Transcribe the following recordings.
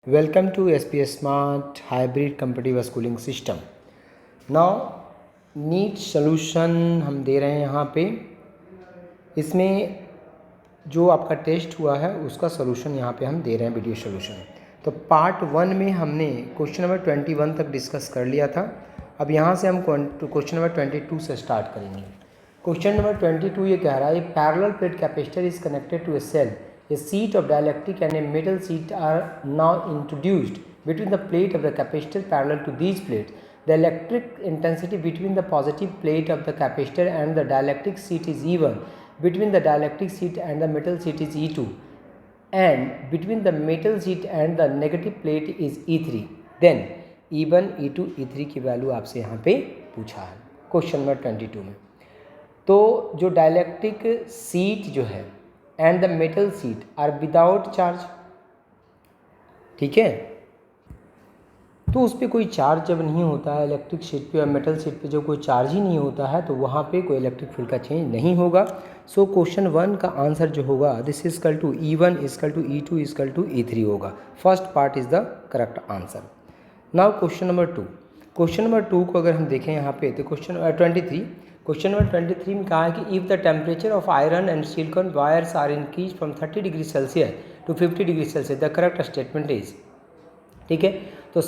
Welcome to SPS Smart Hybrid Competitive Schooling System. Now NEET solution हम दे रहे हैं यहाँ पे। इसमें जो आपका टेस्ट हुआ है उसका सोल्यूशन यहाँ पे हम दे रहे हैं, वीडियो सोल्यूशन। तो पार्ट 1 में हमने क्वेश्चन नंबर 21 तक डिस्कस कर लिया था। अब यहाँ से हम क्वेश्चन नंबर 22 से स्टार्ट करेंगे। क्वेश्चन नंबर 22 ये कह रहा है, parallel plate capacitor is connected to a cell, a sheet of dielectric and a metal sheet are now introduced between the plate of the capacitor parallel to these plates. The electric intensity between the positive plate of the capacitor and the dielectric sheet is E1, between the dielectric sheet and the metal sheet is E2, and between the metal sheet and the negative plate is E3. Then E1, E2, E3 की value आपसे यहाँ पे पूछा है question number 22 में। तो जो dielectric sheet जो है and the metal sheet are without charge, ठीक है। तो उस पर कोई चार्ज जब नहीं होता है, इलेक्ट्रिक शीट पे और मेटल शीट पे जब कोई चार्ज ही नहीं होता है तो वहाँ पे कोई इलेक्ट्रिक फील्ड का चेंज नहीं होगा। सो क्वेश्चन 1 का आंसर जो होगा this is equal to E1 equal to E2 equal to E3 होगा। First part is the correct answer. Now question number 2। Question number 2 को अगर हम देखें यहाँ पे तो क्वेश्चन 23 में कहा है कि if the temperature of iron and silicon wires are increase from 30 degree Celsius to 50 degree Celsius the correct statement is, ठीक है। तो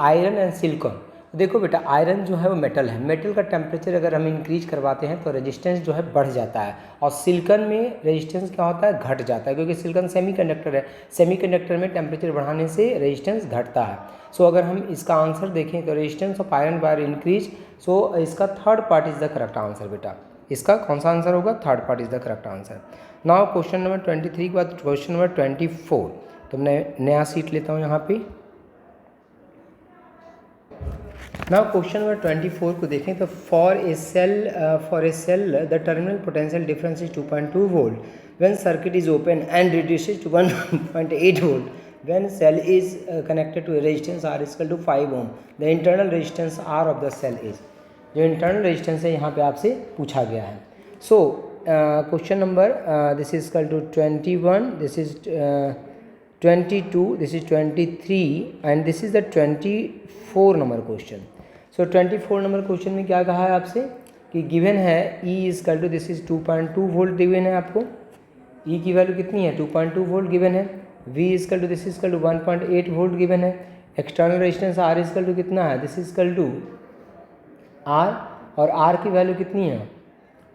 आयरन एंड सिलिकॉन, देखो बेटा आयरन जो है वो मेटल है, मेटल का टेम्परेचर अगर हम इंक्रीज करवाते हैं तो रेजिस्टेंस जो है बढ़ जाता है, और सिलिकॉन में रेजिस्टेंस क्या होता है, घट जाता है, क्योंकि सिलिकॉन सेमीकंडक्टर है। सेमीकंडक्टर में टेम्परेचर बढ़ाने से रेजिस्टेंस घटता है। सो अगर हम इसका आंसर देखें तो resistance of iron wire increase, so इसका third part is the correct answer बेटा। इसका कौन सा आंसर होगा, third part is the correct answer. Now question number 23 के बाद क्वेश्चन नंबर 24। तो मैं नया सीट लेता हूँ यहाँ पे। नाउ क्वेश्चन नंबर 24 को देखें तो for a cell the terminal potential difference is 2.2 volt when circuit is open and reduces to 1.8 volt when cell is connected to a resistance R is equal to 5 ohm. The internal resistance R of the cell is, जो internal resistance है यहाँ पे आपसे पूछा गया है। So question number this is equal to 21, this is 22, this is 23 and this is the 24 number question. So 24 number question में क्या कहा है आपसे कि गिवन है E is equal to this is 2.2 volt given है आपको, E की वैल्यू कितनी है 2.2 वोल्ट गिवन है, V is equal to this is equal to 1.8 volt given है, external resistance R is equal to कितना है दिस इजकल टू R, और R की वैल्यू कितनी है,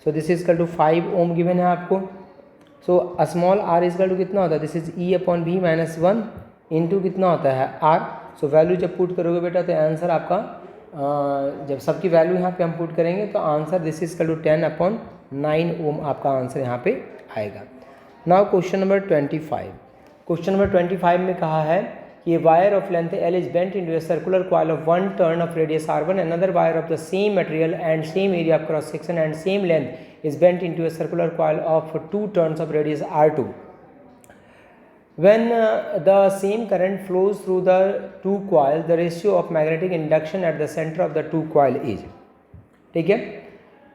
so this is equal to 5 ohm given है आपको। So small r is equal to कितना होता है, this is E upon V minus 1 into कितना होता है R। सो वैल्यू जब पुट करोगे बेटा तो आंसर आपका जब सबकी वैल्यू यहाँ पे हम पुट करेंगे तो answer this is equal to 10 upon 9 ohm आपका आंसर यहाँ पे आएगा। Now question number 25। Question number 25 में कहा है कि wire of length L is bent into a circular coil of 1 turn of radius R1, another wire of the same material and same area of cross section and same length is bent into a circular coil of 2 turns of radius R2. When the same current flows through the two coils, the ratio of magnetic induction at the center of the two coil is, ठीक है।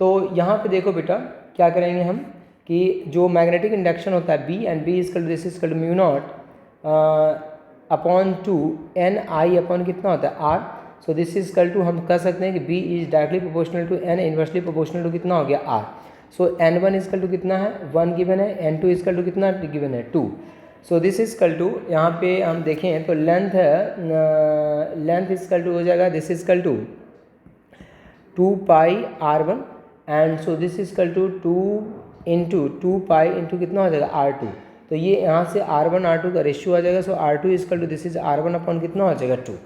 तो यहाँ पे देखो बेटा क्या करेंगे हम कि जो मैग्नेटिक इंडक्शन होता है B and B is equal to this is equal to mu naught upon 2 NI upon कितना होता है R। So this is equal to हम कह सकते हैं कि B is directly proportional to N inversely proportional to कितना हो गया R। So N1 is equal to कितना है 1 गिवन है, N2 इजकल टू कितना गिवन है 2। सो दिस इजकल टू यहाँ पे हम देखें तो लेंथ है, लेंथ इजकल टू हो जाएगा this is equal to 2 pi R1 and so this is equal to 2 into 2 pi into कितना हो जाएगा R2। तो ये यहाँ से R1 R2 का रेशियो आ जाएगा। So R2 is equal to this is R1 upon कितना हो जाएगा 2।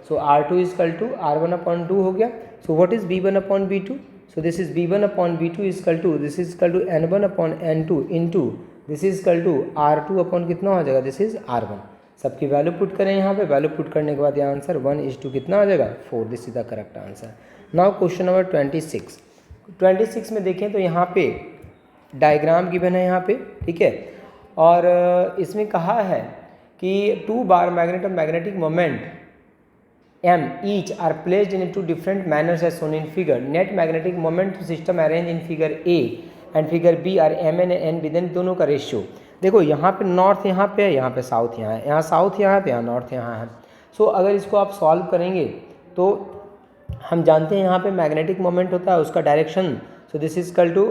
सो R2 is equal to R1 upon 2 हो गया। So what is B1 upon B2, so this is B1 upon B2 is equal to this is equal to N1 upon N2 into this is equal to R2 upon कितना हो जाएगा this is R1। सबकी value put करें यहाँ पे, value put करने के बाद ये आंसर 1:2 कितना आ जाएगा 4, this is the correct answer. Now question number 26 में देखें तो यहाँ पे डायग्राम गिवन है यहाँ पे, ठीक है। और इसमें कहा है कि 2 bar magnet of magnetic moment M each are placed in 2 different manners as shown in figure. Net magnetic moment system arranged in figure A and figure B are M and N within दोनों का ratio. देखो यहाँ पे north यहाँ पे है, यहाँ पे साउथ यहाँ है, यहाँ साउथ यहाँ है तो यहाँ नॉर्थ यहाँ है। सो अगर इसको आप सॉल्व करेंगे तो हम जानते हैं यहाँ पे मैग्नेटिक मोमेंट होता है, उसका direction, so this is equal to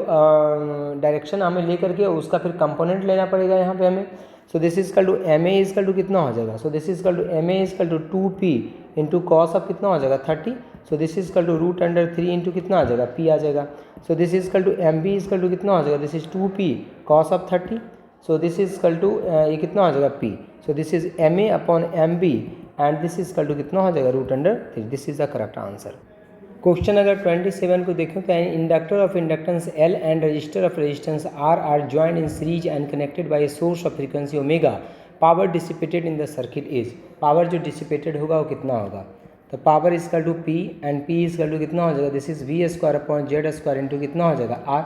direction हमें ले करके उसका फिर कंपोनेंट लेना पड़ेगा यहाँ पे हमें। So this is equal to M A is equal to कितना हो जाएगा, so this is equal to M A is equal to 2p into cos of कितना हो जाएगा 30, so this is equal to √3 into कितना आ जाएगा p आ जाएगा। So this is equal to M B is equal to कितना हो जाएगा, this is 2p cos of 30, so this is equal to ये कितना हो जाएगा p, so this is M A upon M B and this is equal to कितना हो जाएगा √3, this is the correct answer. Question अगर 27 को देखें तो inductor of inductance L and resistor of resistance R are joined in series and connected by a source of frequency omega, power dissipated in the circuit is, power जो dissipated होगा वो कितना होगा, तो power is equal to P and P is equal to कितना हो जाएगा, this is V² upon Z² into कितना हो जाएगा R,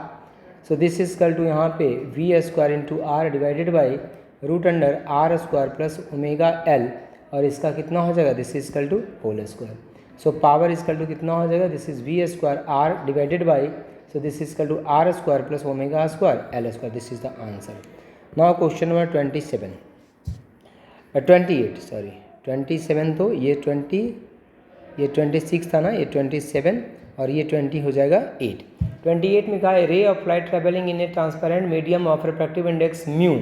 so this is equal to यहाँ पे V² into R divided by √R² plus omega L और इसका कितना हो जाएगा, this is equal to whole square. So power is equal to कितना हो जाएगा, this is V² R divided by, so this is equal to R² plus omega square L², this is the answer. Now question number 28 sorry 27, तो ये 26 था ना, ये 27 और ये 20 हो जाएगा 8। 28 में कहा है ray of light travelling in A transparent medium of refractive index mu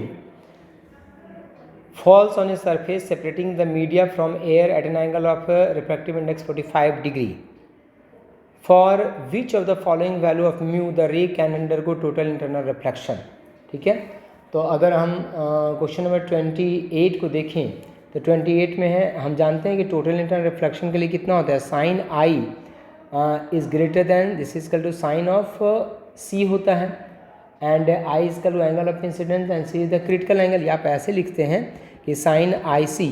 falls on a surface separating the media from air at an angle of refractive index 45 degree. For which of the following value of mu the ray can undergo total internal reflection? ठीक है, तो अगर हम question number 28 को देखें तो 28 में है, हम जानते हैं कि टोटल इंटरनल रिफ्लेक्शन के लिए कितना होता है, sine I is greater than, this is equal to sine of C होता है and I is equal to angle of incidence and C is the critical angle, या आप ऐसे लिखते हैं कि sine I C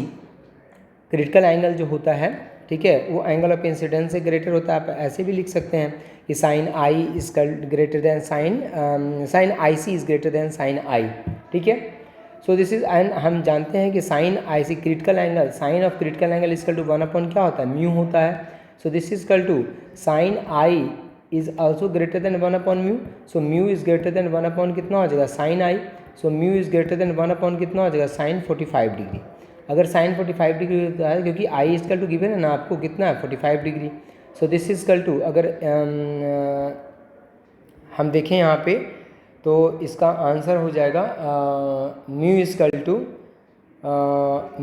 critical angle जो होता है, ठीक है, वो एंगल ऑफ इंसिडेंस से ग्रेटर होता है। आप ऐसे भी लिख सकते हैं कि sine I is greater than sine I C is greater than sine I, ठीक है। सो दिस इज, एंड हम जानते हैं कि sine I C critical angle, sine of critical angle is equal to 1 upon क्या होता है, म्यू होता है। So this is equal to sine I is also greater than 1 upon mu, so mu is greater than 1 upon कितना हो जाएगा sine I, so mu is greater than 1 upon कितना हो जाएगा साइन 45 डिग्री। अगर साइन 45 डिग्री होता है, क्योंकि आई इज कल टू गिवन है ना आपको कितना है 45 degree, so this is equal to, अगर हम देखें यहाँ पे तो इसका आंसर हो जाएगा mu is equal to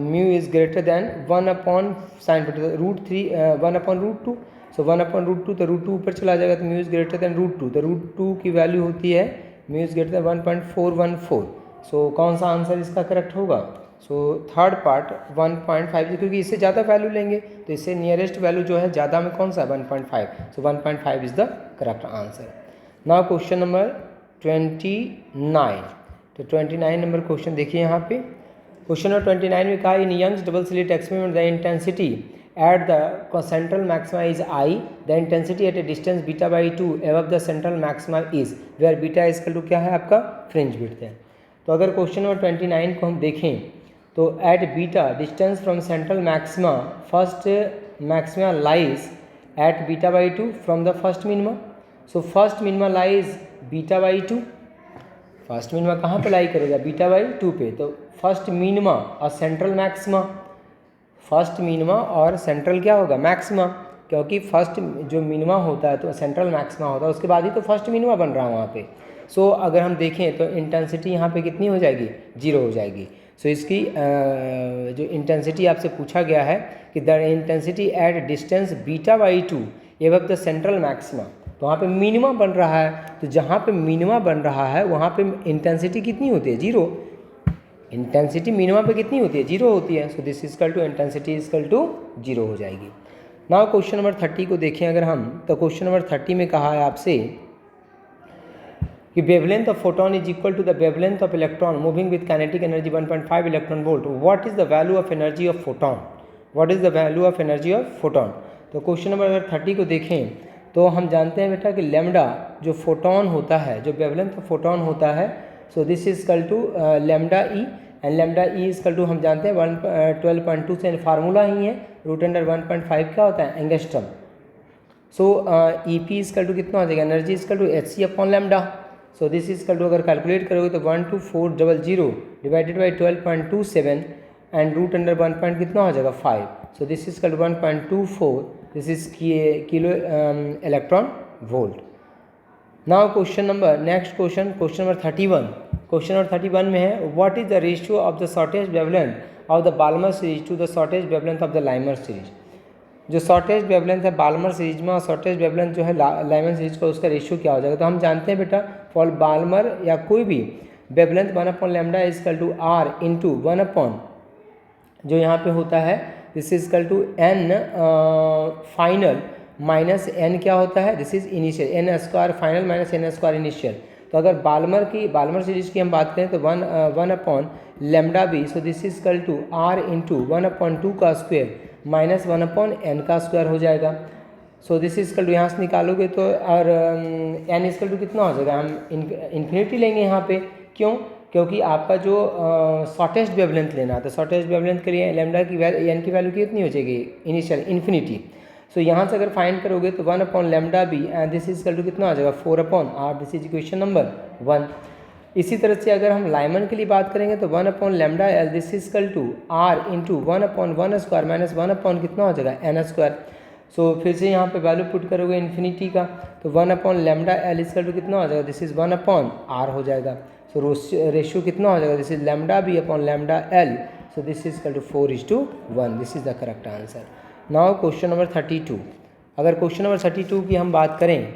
mu is greater than 1 upon sine √3 1 upon √2, so 1 upon √2 तो √2 ऊपर चला जाएगा तो म्यू इज ग्रेटर देन √2, तो √2 की वैल्यू होती है म्यू इज ग्रेटर देन 1.414, सो कौन सा आंसर इसका करेक्ट होगा, सो थर्ड पार्ट 1.5, क्योंकि इससे ज़्यादा वैल्यू लेंगे तो इससे नियरेस्ट वैल्यू जो है ज़्यादा में कौन सा है 1.5, सो 1.5 is the correct answer. Now question number 29, तो 29 नंबर क्वेश्चन देखिए यहाँ पे, क्वेश्चन नंबर 29 में कहा in Young's double slit experiment the intensity at the central maxima is I, the intensity at a distance beta by 2 above the central maxima is, where beta is equal to क्या है आपका fringe width है। तो अगर question number 29 को हम देखें तो at beta distance from central maxima, first maxima lies at beta by 2 from the first minima, so first minima lies beta by 2, first minima कहाँ पे लाई करेगा बीटा बाई 2 पे, तो फर्स्ट मिनिमा और सेंट्रल मैक्सिमा, फर्स्ट मिनिमा और central क्या होगा maxima, क्योंकि फर्स्ट जो मिनिमा होता है तो सेंट्रल मैक्सिमा होता है, उसके बाद ही तो फर्स्ट मिनिमा बन रहा है वहाँ पे। सो अगर हम देखें तो इंटेंसिटी यहाँ पे कितनी हो जाएगी 0 हो जाएगी। सो इसकी जो इंटेंसिटी आपसे पूछा गया है कि the intensity at distance beta by 2 above the central maxima, तो वहाँ पे मिनिमा बन रहा है, तो जहाँ पे मिनिमा बन रहा है वहाँ पे इंटेंसिटी कितनी होती है 0, इंटेंसिटी मिनिमा पे कितनी होती है 0 होती है, so this is equal to intensity is equal to 0 हो जाएगी। नाउ क्वेश्चन नंबर 30 को देखें अगर हम, तो क्वेश्चन नंबर 30 में कहा है आपसे कि wavelength of photon is equal to the wavelength of electron moving with kinetic energy 1.5 electron volt, what is the value of energy of photon, what is the value of energy of photon. तो question number अगर 30 को देखें तो हम जानते हैं बेटा कि लैम्डा जो फोटोन होता है, जो वेवलेंथ ऑफ फोटोन होता है, so this is equal to lambda E, and lambda E is equal to हम जानते हैं 12.2 से फार्मूला ही है √1.5 क्या होता है angstrom. So E P is equal to कितना हो जाएगा, energy is equal to H C upon lambda, so this is equal to, अगर कैलकुलेट करोगे तो 12400 divided by 12.27 and root under 1 point कितना हो जाएगा 5. So this is equal to 1.24. This is kilo electron volt. Now question number, next question, question number 31. Question number 31 में है what is the ratio of the shortage wavelength of the Balmer series to the shortage wavelength of the Lyman series. जो shortage wavelength है Balmer series में और shortage wavelength जो है लाइमर series का, उसका रेशियो क्या हो जाएगा. तो हम जानते हैं बेटा फॉर बाल्मर या कोई भी wavelength 1 lambda is equal to R into 1 जो यहाँ पे होता है this is equal to N final minus N क्या होता है, this is initial, N square final minus N square initial. तो अगर बाल्मर सीरीज की हम बात करें तो 1 lambda B. So this is equal to R into 1/2 का स्क्वायर माइनस 1/n का स्क्वायर हो जाएगा. So this is equal to यहाँ से निकालोगे तो और एन इक्वल टू कितना हो जाएगा, हम इन्फिनिटी लेंगे यहाँ पे. क्यों? क्योंकि आपका जो शॉर्टेस्ट वेवलेंथ लेना है तो शॉर्टेस्ट वेवलेंथ के लिए लैम्डा की वैल्यू एन की वैल्यू कितनी हो जाएगी इनिशियल इन्फिनिटी. सो यहाँ से अगर फाइंड करोगे तो 1 lambda B and this is equal to कितना हो जाएगा 4/r. This is equation number 1. इसी तरह से अगर हम लाइमन के लिए बात करेंगे तो 1 lambda L this is equal to R into 1/1 square minus 1 कितना हो जाएगा एन स्क्वायर. सो फिर से यहाँ पे वैल्यू पुट करोगे इन्फिनिटी का तो 1 lambda L is equal to कितना हो जाएगा, दिस इज 1/r हो जाएगा. सो रेशियो कितना हो जाएगा, this is lambda B upon lambda L. So this is equal to 4:1. This is the correct answer. Now question number 32. अगर क्वेश्चन नंबर 32 की हम बात करें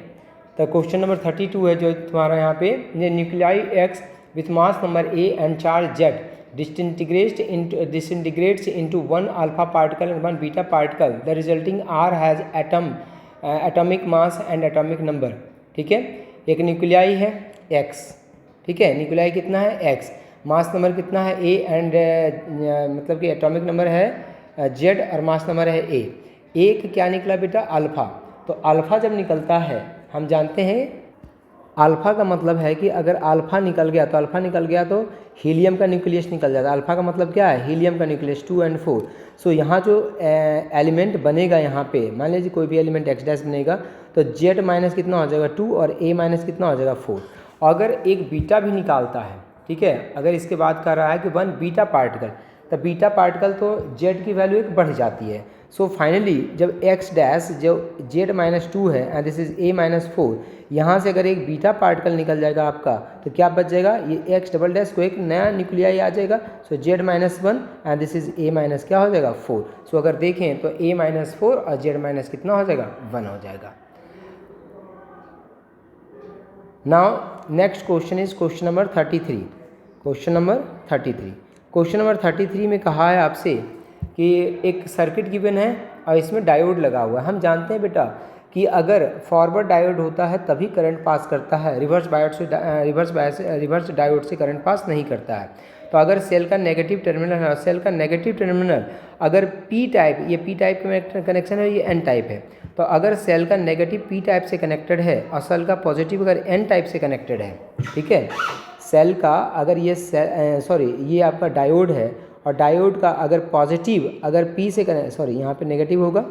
तो क्वेश्चन नंबर 32 है जो तुम्हारा यहाँ पे nuclei x with mass number A and charge Z disintegrates into 1 alpha particle and 1 beta particle. The resulting R has atomic mass and atomic number. ठीक है, एक न्यूक्लियाई है X. ठीक है, न्यूक्लियाई कितना है X, मास नंबर कितना है A एंड मतलब कि एटॉमिक नंबर है Z और मास नंबर है A. एक क्या निकला बेटा अल्फ़ा. तो अल्फ़ा जब निकलता है हम जानते हैं अल्फ़ा का मतलब है कि अगर अल्फ़ा निकल गया तो हीलियम का न्यूक्लियस निकल जाता है. अल्फ़ा का मतलब क्या है, हीलियम का न्यूक्लियस 2 और 4. सो यहाँ जो एलिमेंट बनेगा यहाँ पे मान लीजिए कोई भी एलिमेंट एक्स डैश बनेगा तो जेड माइनस कितना हो जाएगा 2 और ए माइनस कितना हो जाएगा 4. अगर एक बीटा भी निकालता है, ठीक है, अगर इसके बाद कर रहा है कि 1 बीटा पार्टिकल, तो बीटा पार्टिकल तो जेड की वैल्यू एक बढ़ जाती है. सो फाइनली जब एक्स डैश जो जेड माइनस 2 है and this is A minus 4, यहाँ से अगर एक बीटा पार्टिकल निकल जाएगा आपका तो क्या बच जाएगा, ये एक्स डबल डैश को एक नया न्यूक्लियाई आ जाएगा. So Z minus 1 and this is A minus क्या हो जाएगा 4. सो अगर देखें तो ए माइनस 4 और जेड माइनस कितना हो जाएगा 1 हो जाएगा. Now next question is question number 33. Question number 33. Question number 33 में कहा है आपसे कि एक सर्किट गिवन है और इसमें डायोड लगा हुआ है. हम जानते हैं बेटा कि अगर फॉरवर्ड डायोड होता है तभी करंट पास करता है, रिवर्स डायोड से करंट पास नहीं करता है. तो अगर सेल का नेगेटिव टर्मिनल है, सेल का नेगेटिव टर्मिनल अगर पी टाइप, ये पी टाइप का कनेक्शन है, ये एन टाइप है, तो अगर सेल का नेगेटिव पी टाइप से कनेक्टेड है और सेल का पॉजिटिव अगर एन टाइप से कनेक्टेड है, ठीक है, सेल का अगर ये ये आपका डायोड है और डायोड का अगर पॉजिटिव अगर पी से यहाँ पे नेगेटिव होगा,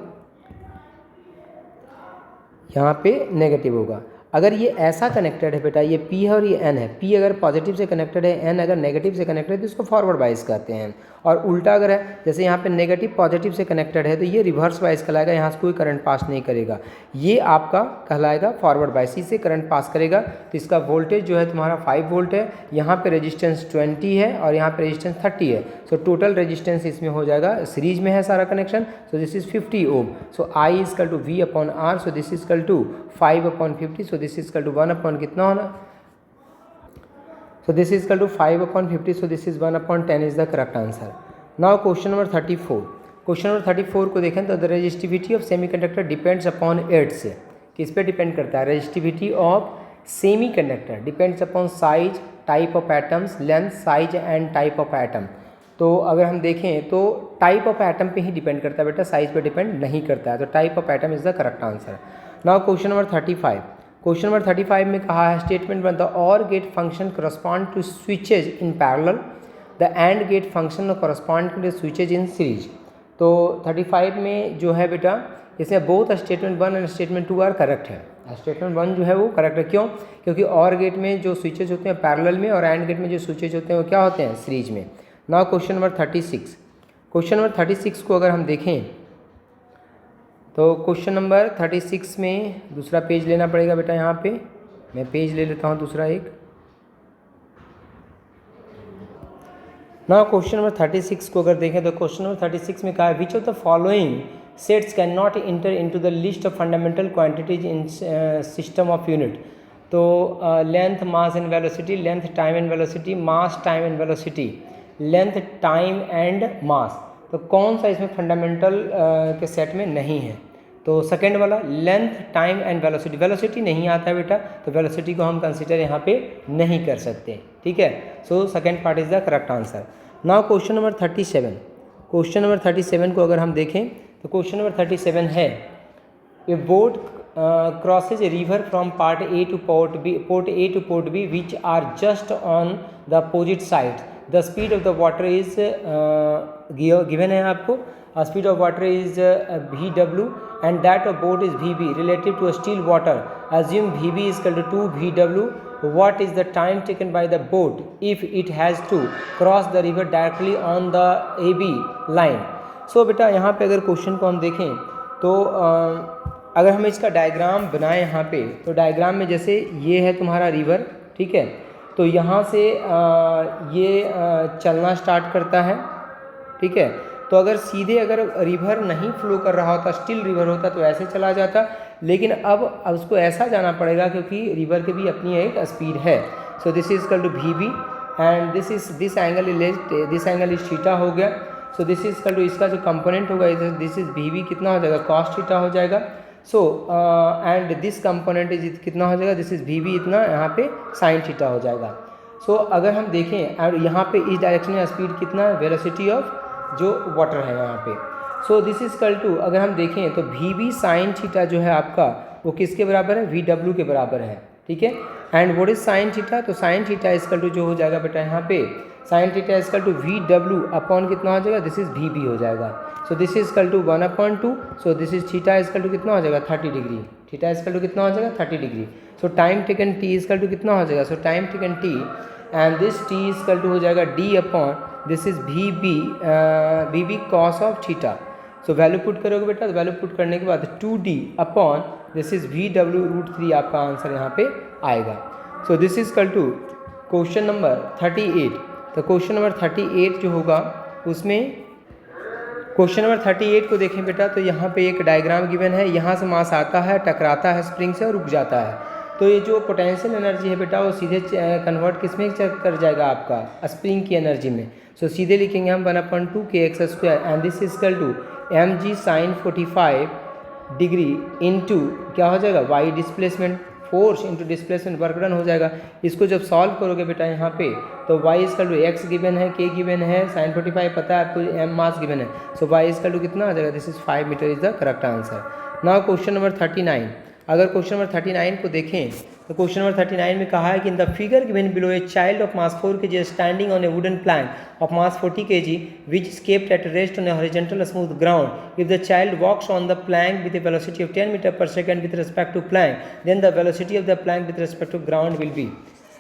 यहाँ पे नेगेटिव होगा. अगर ये ऐसा कनेक्टेड है बेटा, ये P है और ये N है, P अगर पॉजिटिव से कनेक्टेड है, N अगर नेगेटिव से कनेक्टेड है तो इसको फॉरवर्ड बाइस कहते हैं. और उल्टा अगर है, जैसे यहाँ पे नेगेटिव पॉजिटिव से कनेक्टेड है तो ये रिवर्स बाइस कहलाएगा, यहाँ से कोई करंट पास नहीं करेगा. ये आपका कहलाएगा फॉरवर्ड बाइस, इसे करंट पास करेगा. तो इसका वोल्टेज जो है तुम्हारा 5 वोल्ट है, यहाँ पर रेजिस्टेंस 20 है और यहाँ पर रेजिस्टेंस 30 है. सो टोटल रेजिस्टेंस इसमें हो जाएगा, सीरीज में है सारा connection. So this is 50 ohm. So I is equal to V upon R. So this is equal to 5/50. So this is equal to 1 upon कितना होना, so this is equal to 5/50. So this is 1/10 is the correct answer. Now question number 34. Question number 34 को देखें तो the resistivity of semiconductor depends upon its. किस पे depend करता है, resistivity of semiconductor depends upon size, type of atoms, length, size and type of atom. तो अगर हम देखें तो टाइप ऑफ एटम पे ही डिपेंड करता है बेटा, साइज पे डिपेंड नहीं करता है. तो type of atom is the correct answer. Now question number 35. Question number 35 में कहा है statement one the OR gate function correspond to switches in parallel, the AND gate function correspond to switches in series. तो 35 में जो है बेटा इसमें both statement 1 and statement 2 are correct है। स्टेटमेंट 1 जो है वो करेक्ट है, क्यों? क्योंकि और गेट में जो स्विचेज होते हैं पैरेलल में और एंड गेट में जो स्विचेज होते हैं वो क्या होते हैं? सीरीज में। Now question number 36। Question number 36 को अगर हम देखें तो क्वेश्चन नंबर 36 में दूसरा पेज लेना पड़ेगा बेटा। यहाँ पे मैं पेज ले लेता हूँ दूसरा एक। ना क्वेश्चन नंबर 36 को अगर देखें तो क्वेश्चन नंबर 36 में कहा है which of the following sets can not enter into the list of fundamental quantities in system of unit. तो length, mass and velocity, length, time and velocity, mass, time and velocity, length, time and mass. तो कौन सा इसमें fundamental के set में नहीं है? तो सेकेंड वाला length, time and velocity. Velocity नहीं आता है बेटा, तो वेलोसिटी को हम कंसीडर यहाँ पे नहीं कर सकते, ठीक है। So second part is the correct answer. Now question number 37। Question number 37 को अगर हम देखें तो क्वेश्चन नंबर 37 है ए boat crosses a river from port A to port B which are just on the opposite sides. The speed of the water is given है आपको, speed of water is VW and that of boat is VB relative to a still water. Assume VB is equal to 2 VW. What is the time taken by the boat if it has to cross the river directly on the AB line? So बेटा यहाँ पे अगर question को हम देखें तो अगर हम इसका डायग्राम बनाएं यहाँ पे, तो डायग्राम में जैसे ये है तुम्हारा रिवर, ठीक है। तो यहाँ से ये चलना स्टार्ट करता है, ठीक है। तो अगर सीधे अगर रिवर नहीं फ्लो कर रहा होता, स्टिल रिवर होता तो ऐसे चला जाता, लेकिन अब उसको ऐसा जाना पड़ेगा क्योंकि रिवर की भी अपनी एक स्पीड है। So this is equal to VB and this angle is theta हो गया। So this is equal to इसका जो कंपोनेंट होगा दिस इज VB कितना हो जाएगा? कॉस थीटा हो जाएगा। So and this component is कितना हो जाएगा? दिस इज VB इतना, यहाँ पे साइन थीटा हो जाएगा। सो अगर हम देखें और यहाँ पे इस डायरेक्शन में स्पीड कितना है? वेलोसिटी ऑफ जो वाटर है यहाँ पे। So this is equal to अगर हम देखें तो VB साइन थीटा जो है आपका वो किसके बराबर है? VW के बराबर है, ठीक है। And what is sine theta? तो sine theta is equal to जो हो जाएगा बेटा यहाँ पे sine theta is equal to VW upon कितना हो जाएगा? दिस इज VB हो जाएगा। So this is equal to 1/2। So this is theta is equal to कितना हो जाएगा? 30 degree. Theta is equal to कितना हो जाएगा? 30 degree. So time taken T is equal to कितना हो जाएगा? So time taken T and this T is equal to हो जाएगा D upon this is VB cos of theta. So value put करोगे बेटा, तो वैल्यू पुट करने के बाद 2D upon this is VW√3 आपका आंसर यहाँ पे आएगा। So this is equal to question number 38। तो क्वेश्चन नंबर 38 जो होगा उसमें क्वेश्चन नंबर 38 को देखें बेटा, तो यहाँ पे एक डायग्राम गिवन है। यहाँ से मास आता है, टकराता है स्प्रिंग से और रुक जाता है। तो ये जो पोटेंशियल एनर्जी है बेटा वो सीधे कन्वर्ट किस में कर जाएगा? आपका स्प्रिंग की एनर्जी में। सो सीधे लिखेंगे हम 1/2 kx² and this is equal to mg sin 45 degree into क्या हो जाएगा? y displacement, force into displacement work done हो जाएगा। इसको जब सॉल्व करोगे बेटा यहाँ पे तो y equal to x given है, k गिवन है, sin 45 पता है आपको, m मास गिवन है। सो y इक्वल टू कितना आ जाएगा? This is 5 metre is the correct answer. Now question number 39। अगर क्वेश्चन नंबर 39 को देखें तो क्वेश्चन नंबर 39 में कहा है कि in the figure given below a child of mass 4 kg standing on a wooden plank of mass 40 kg which is kept at rest on a horizontal smooth ground. If the child walks on the plank with a velocity of 10 metre पर second with respect to plank, then the velocity of the plank with respect to ground will be.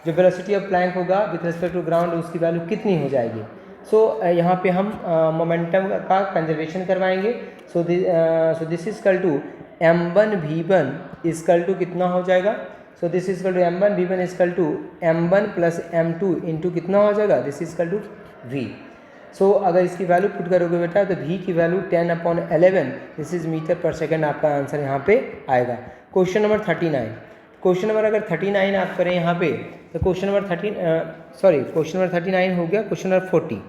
जो velocity of plank होगा with respect to ground उसकी value कितनी हो जाएगी? सो यहाँ पे हम मोमेंटम का कंजर्वेशन करवाएंगे। So this is equal to m1 v1 equal to कितना हो जाएगा? So this is equal to m1 v1 equal to m1 plus m2 into कितना हो जाएगा? This is equal to v। सो अगर इसकी वैल्यू पुट करोगे बेटा तो v की वैल्यू 10/11 दिस इज मीटर पर सेकंड आपका आंसर यहाँ पे आएगा। Question number 39। क्वेश्चन नंबर अगर 39 आप करें यहाँ पे तो क्वेश्चन नंबर 39 हो गया। Question number 40।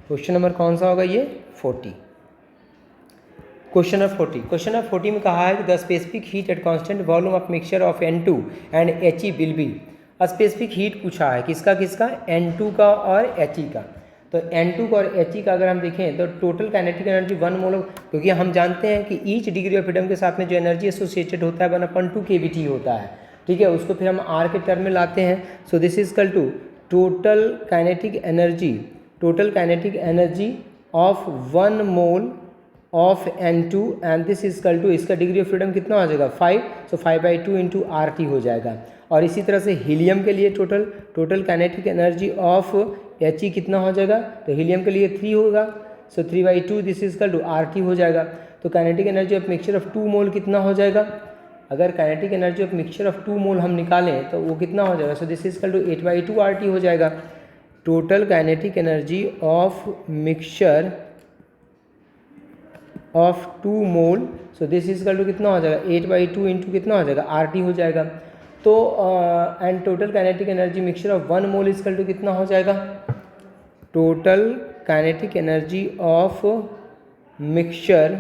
क्वेश्चन नंबर कौन सा होगा ये? 40। Question number 40। क्वेश्चन नंबर 40 में कहा है कि the specific heat at constant volume of mixture of N2 and He will be. Specific heat पूछा है किसका किसका? N2 का और He का। तो N2 का और He का अगर हम देखें तो टोटल काइनेटिक एनर्जी 1 मोल, क्योंकि हम जानते हैं कि ईच डिग्री ऑफ फ्रीडम के साथ में जो एनर्जी एसोसिएटेड होता है 1/2 kBT होता है, ठीक है। उसको फिर हम R के टर्म में लाते हैं। So this is equal to total kinetic energy of 1 mole of N2 and this is equal to, इसका डिग्री ऑफ फ्रीडम कितना हो जाएगा 5, सो 5/2 इंटू RT हो जाएगा। और इसी तरह से हीलियम के लिए total kinetic energy of He कितना हो जाएगा, तो हीलियम के लिए 3 होगा, so 3/2 this is equal to RT हो जाएगा। तो kinetic energy of mixture of 2 mole कितना हो जाएगा, अगर kinetic energy of mixture of 2 mole हम निकालें तो वो कितना हो जाएगा, so this is equal to 8/2 RT हो जाएगा। Total kinetic energy of mixture of 2 mole, so this is equal to कितना हो जाएगा 8/2 इंटू कितना हो जाएगा RT हो जाएगा। तो and total kinetic energy mixture of 1 mole is equal to कितना हो जाएगा, total kinetic energy of mixture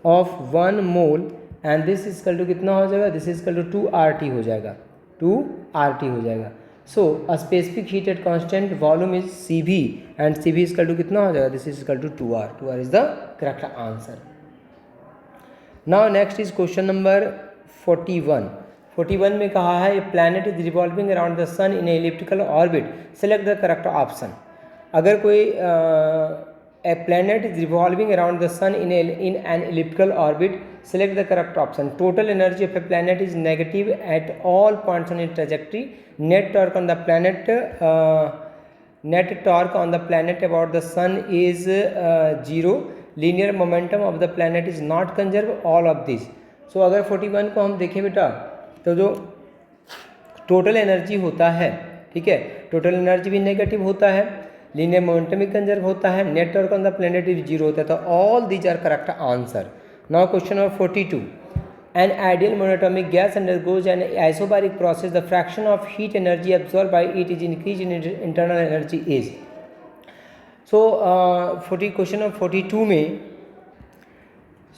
of 1 mole and this is equal to कितना हो जाएगा, this is equal to 2RT हो जाएगा, 2RT हो जाएगा। So a specific heat at constant volume is CV and CV is equal to कितना हो जाएगा, this is equal to 2R is the correct answer. Now next is question number 41 में कहा है a planet is revolving around the sun in elliptical orbit, select the correct option. अगर कोई a planet is revolving around the sun in an elliptical orbit, select the correct option. Total energy of a planet is negative at all points on its trajectory. Net torque on the planet about the sun is 0. Linear momentum of the planet is not conserved. All of these. So अगर 41 को हम देखें बेटा, तो जो total energy होता है, ठीक है, टोटल एनर्जी भी नेगेटिव होता है, लीनियर मोमेंटम भी कंजर्व होता है, net torque on the planet is 0 होता है। तो all these are correct answer. Now question number 42. An ideal monatomic gas undergoes an isobaric process. The fraction of heat energy absorbed by it is increased in internal energy is. So question number 42 में,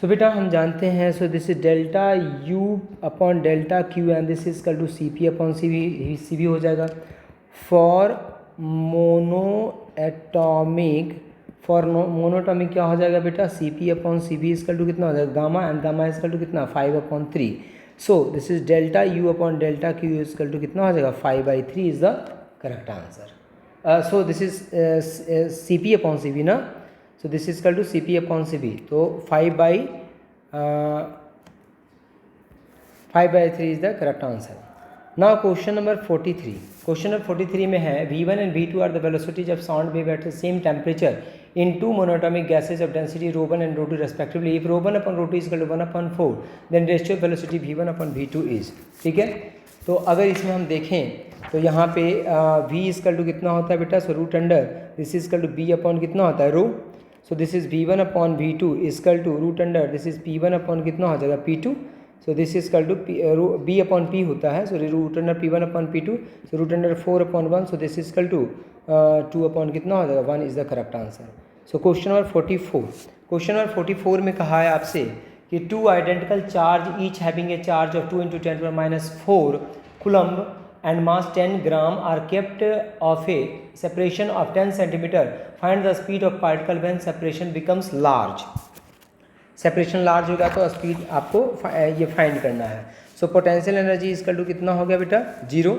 so बेटा हम जानते हैं, so this is delta U upon delta Q and this is equal to CP upon CV हो जाएगा। For monoatomic क्या हो जाएगा बेटा, CP upon CV is equal to कितना हो जाएगा gamma and gamma is equal to कितना 5/3। So this is delta U upon delta Q is equal to कितना हो जाएगा 5/3 is the correct answer. So this is CP upon CV ना, so this is equal to CP upon CV, तो 5/3 is the correct answer. Now question number 43। Question number 43 में है V1 and V2 are the velocities of sound wave at the same temperature in two monatomic gases of density ρ1 and ρ2 respectively. If ρ1 upon ρ2 is equal to 1/4, then ratio of velocity V1 upon V2 is, ठीक है। तो अगर इसमें हम देखें तो यहाँ पे V इक्वल टू कितना होता है बेटा, so root under this is equal to B upon कितना होता है rho, so this is V1 upon V2 equal to root under this is P1 upon कितना हो जाएगा P2, so this is equal to B upon P होता है, so root under P1 upon P2, so root under 4/1, so this is equal to 2 upon कितना हो जाएगा 1 is the correct answer. So question number 44। Question number 44 में कहा है आपसे कि two identical charge each having a charge of 2 × 10⁻⁴ coulomb and mass 10 gram are kept of a separation of 10 centimetre. Find the speed of particle when separation becomes large. Separation large होगा तो speed आपको ये find करना है। So potential energy equal to कितना हो गया बेटा 0,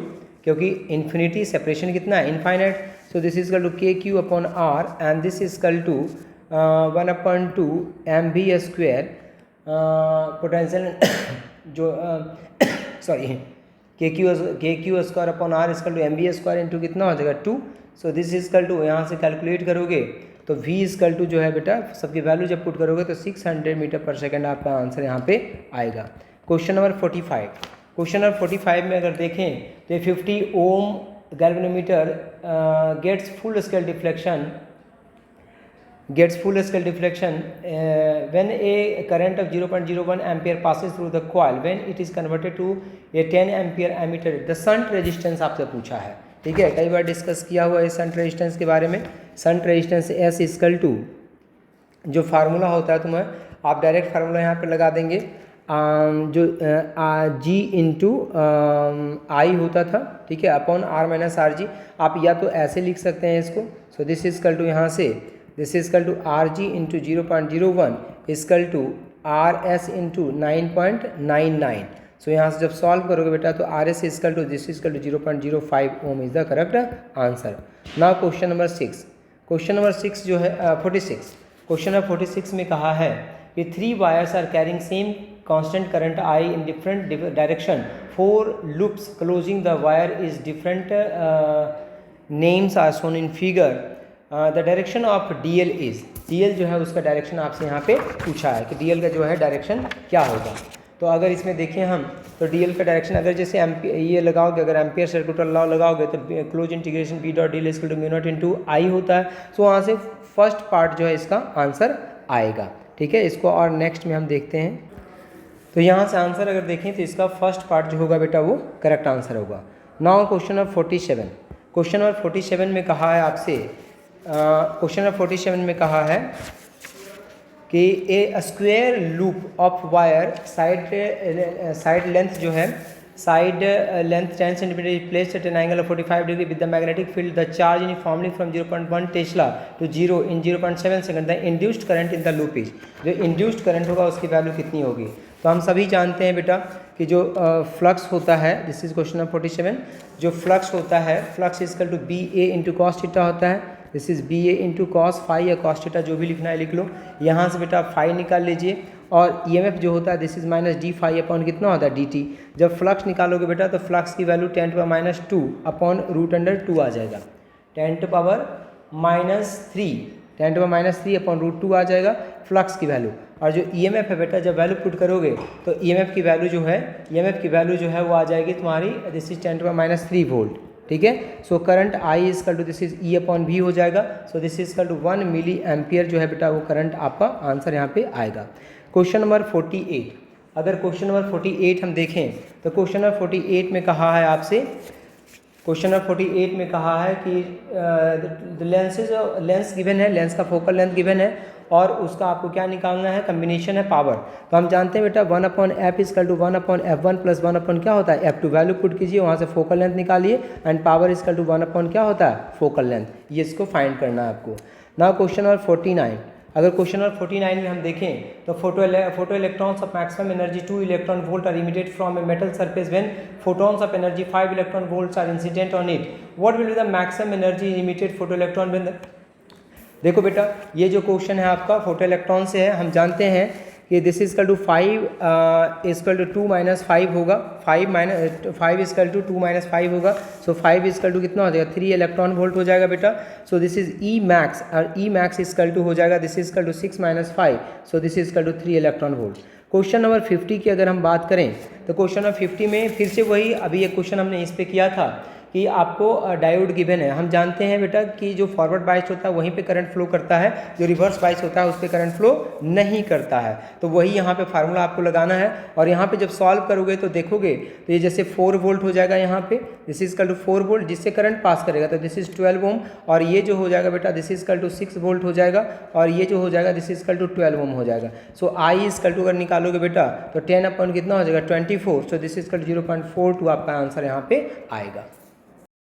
क्योंकि इन्फिनिटी सेपरेशन कितना है infinite. So this is equal to KQ upon R and this is equal to 1/2 mv square potential जो sorry KQ square upon R is equal to mv square into कितना हो जाएगा 2। So this is equal to यहाँ से calculate करोगे तो V is equal to जो है बेटा सबकी वैल्यू जब पुट करोगे तो 600 मीटर पर सेकेंड आपका आंसर यहाँ पे आएगा। Question number 45। क्वेश्चन नंबर 45 में अगर देखें तो 50 ओम galvanometer gets full scale deflection when a current of 0.01 ampere passes through the coil, when it is converted to a 10 ampere ammeter। the shunt resistance आपसे पूछा है, ठीक है, कई बार डिस्कस किया हुआ है शंट रेजिस्टेंस के बारे में। Shunt resistance S equal to जो फार्मूला होता है तुम्हें आप डायरेक्ट फार्मूला यहाँ पे लगा देंगे, जो G इंटू आई होता था, ठीक है, अपॉन R-RG। आप या तो ऐसे लिख सकते हैं इसको, so this is equal to यहाँ से this is equal to RG into 0.01 equal to RS into 9.99। सो यहाँ से जब सॉल्व करोगे बेटा तो RS equal to this equal to 0.05 ohm is the correct answer. Now question number 6। Question number 6 जो है 46। क्वेश्चन नंबर 46 में कहा है कि 3 wires are carrying same constant current I in different direction, 4 loops closing the wire is different names are shown in figure. The direction of DL is, DL जो है उसका direction आपसे यहाँ पे पूछा है कि DL का जो है डायरेक्शन क्या होगा। तो अगर इसमें देखें हम तो DL का डायरेक्शन अगर जैसे ये लगाओगे, अगर एम्पियर सर्कुलर लॉ लगाओगे तो close integration B dot DL equal to mu naught into I होता है। सो वहाँ से फर्स्ट पार्ट जो है इसका आंसर आएगा, ठीक है। इसको और नेक्स्ट में हम देखते हैं। तो यहाँ से आंसर अगर देखें तो इसका फर्स्ट पार्ट जो होगा बेटा वो करेक्ट आंसर होगा। Now question number 47, question number 47 में कहा है आपसे, क्वेश्चन नंबर 47 में कहा है कि a square loop of wire side length जो है, side length 10 centimetre placed at an angle of 45 degree with the magnetic field the charge uniformly from 0.1 tesla to 0 in 0.7 second, the induced current in the loop is, जो induced current होगा उसकी value कितनी होगी। तो हम सभी जानते हैं बेटा कि जो फ्लक्स होता है, दिस इज क्वेश्चन नंबर 47, जो फ्लक्स होता है, flux is equal to B A into cos theta होता है। This is B A into cos phi या कॉस थीटा, जो भी लिखना है लिख लो। यहाँ से बेटा फाई निकाल लीजिए और EMF जो होता है this is minus d phi upon कितना होता है DT। जब फ्लक्स निकालोगे बेटा तो फ्लक्स की वैल्यू 10⁻² अपॉन √2 आ जाएगा, 10⁻³ 10⁻³ अपॉन √2 आ जाएगा फ्लक्स की वैल्यू। और जो EMF है बेटा जब वैल्यू पुट करोगे तो EMF की वैल्यू जो है वो आ जाएगी तुम्हारी, दिस इज 10⁻³ वोल्ट, ठीक है। So current I is equal to this is E upon V हो जाएगा। So this is equal to 1 milli ampere जो है बेटा वो करंट आपका आंसर यहाँ पे आएगा। क्वेश्चन नंबर 48, अगर क्वेश्चन नंबर 48 हम देखें तो क्वेश्चन नंबर 48 में कहा है आपसे, क्वेश्चन नंबर 48 में कहा है कि लेंस गिवन है, लेंस का फोकल लेंथ गिवन है और उसका आपको क्या निकालना है, कम्बिनेशन है पावर। तो हम जानते हैं बेटा 1/f is equal to 1/f1 plus 1 क्या होता है f2, वैल्यू पुट कीजिए, वहाँ से फोकल लेंथ निकालिए एंड पावर इजकल टू 1 क्या होता है फोकल लेंथ, ये इसको फाइंड करना है आपको। नाउ क्वेश्चन नंबर 49, अगर क्वेश्चन नंबर 49 में हम देखें तो photo electrons of maximum energy 2 electron volt are emitted from a metal surface when photons of energy 5 electron volts are incident on it, what will be the maximum energy emitted photo electron when. देखो बेटा ये जो question है आपका photo electron से है, हम जानते हैं कि this is equal to 5 is equal to 2 - 5 होगा, 5 इजकल टू 2 - 5 होगा। सो 5 इजकल टू कितना हो जाएगा 3 इलेक्ट्रॉन वोल्ट हो जाएगा बेटा। So this is E max और E मैक्स इजकल टू हो जाएगा this is equal to 6 - 5, so this is equal to 3 electron volt. Question number 50 की अगर हम बात करें तो क्वेश्चन नंबर 50 में फिर से वही, अभी एक क्वेश्चन हमने इस पे किया था कि आपको डायोड गिवन है। हम जानते हैं बेटा कि जो फॉरवर्ड बाइस होता है वहीं पे करंट फ्लो करता है, जो रिवर्स बाइस होता है उस पर करंट फ्लो नहीं करता है। तो वही यहाँ पे फार्मूला आपको लगाना है और यहाँ पे जब सॉल्व करोगे तो देखोगे तो ये जैसे 4 वोल्ट हो जाएगा यहाँ पे, this is equal to 4 volt जिससे करंट पास करेगा तो दिस इज 12 ओम, और ये जो हो जाएगा बेटा this is equal to 6 volt हो जाएगा और ये जो हो जाएगा दिस इज कल टू 12 ओम हो जाएगा। सो I इज कल टू अगर निकालोगे बेटा तो 10 अपॉन कितना हो जाएगा 24, सो दिस इज कल 0.42 आपका आंसर यहाँ पे आएगा।